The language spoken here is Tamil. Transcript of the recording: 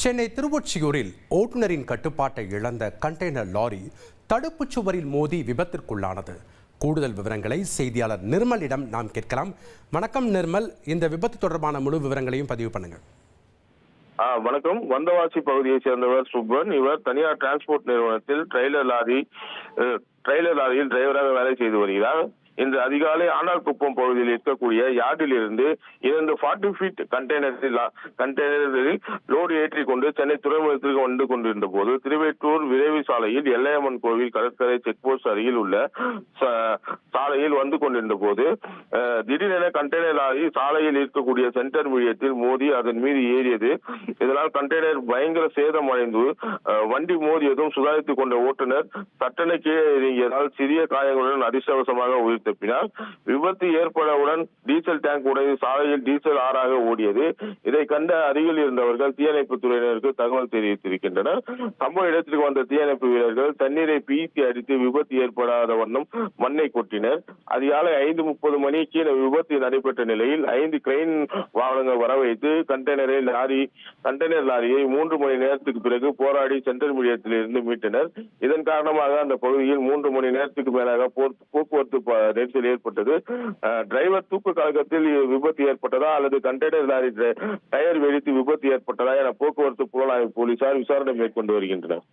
சென்னை திருவொற்றியூரில் ஓட்டுநரின் கட்டுப்பாட்டை இழந்த கண்டெய்னர் லாரி தடுப்புச் சுவரில் மோதி விபத்திற்குள்ளானது. கூடுதல் விவரங்களை செய்தியாளர் நிர்மலிடம் நாம் கேட்கலாம். வணக்கம் நிர்மல், இந்த விபத்து தொடர்பான முழு விவரங்களையும் பதிவு பண்ணுங்க. வணக்கம். வந்தவாசி பகுதியை சேர்ந்தவர் சுப்பன். இவர் தனியார் டிரான்ஸ்போர்ட் நிறுவனத்தில் ட்ரெய்லர் லாரியில் டிரைவராக வேலை செய்து வருகிறார். இன்று அதிகாலை ஆனார்குப்பம் பகுதியில் இருக்கக்கூடிய யார்டில் இருந்து 2 40 ஃபீட் கண்டெய்னரில் லோடு ஏற்றிக் கொண்டு சென்னை துறைமுகத்திற்கு வந்து கொண்டிருந்த போது திருவேற்றூர் விரைவு சாலையில் எல்லையம்மன் கோவில் கடற்கரை செக் போஸ்ட் அருகில் உள்ள சாலையில் வந்து கொண்டிருந்த போது திடீரென கண்டெய்னர் லாரி சாலையில் இருக்கக்கூடிய சென்டர் மீடியத்தில் மோதி அதன் மீது ஏறியது. இதனால் கண்டெய்னர் பயங்கர சேதம் அடைந்து வண்டி மோதியதும் சுதாரித்துக் கொண்ட ஓட்டுநர் சட்டென கீழே இறங்கியதால் சிறிய காயங்களுடன் அதிர்ஷ்டவசமாக உயிர் தப்பினார். விபத்து ஏற்பட்டவுடன் டீசல் டேங்க் உடைந்து சாலையில் டீசல் ஆறாக ஓடியது. இதை கண்ட அருகில் இருந்தவர்கள் தீயணைப்பு துறையினருக்கு தகவல் தெரிவித்திருக்கின்றனர். சம்பவ இடத்திற்கு வந்த தீயணைப்பு வீரர்கள் தண்ணீரை பீசி அடித்து விபத்து ஏற்படாத வண்ணம் மண்ணை கொட்டினர். அதிகாலை 5:30 மணிக்கு விபத்து நடைபெற்ற நிலையில் 5 கிரெயின் வாகனங்கள் வரவைத்து கண்டெய்னர் லாரியை 3 மணி நேரத்துக்கு பிறகு போராடி சென்ட்ரல் மீடியத்தில் இருந்து மீட்டனர். இதன் காரணமாக அந்த பகுதியில் 3 மணி நேரத்துக்கு மேலாக போக்குவரத்து நெரிசல் ஏற்பட்டது. டிரைவர் தூக்கு கழகத்தில் விபத்து ஏற்பட்டதா அல்லது கண்டெய்னர் லாரி டயர் வெடித்து விபத்து ஏற்பட்டதா என போக்குவரத்து புலனாய்வு போலீசார் விசாரணை மேற்கொண்டு வருகின்றனர்.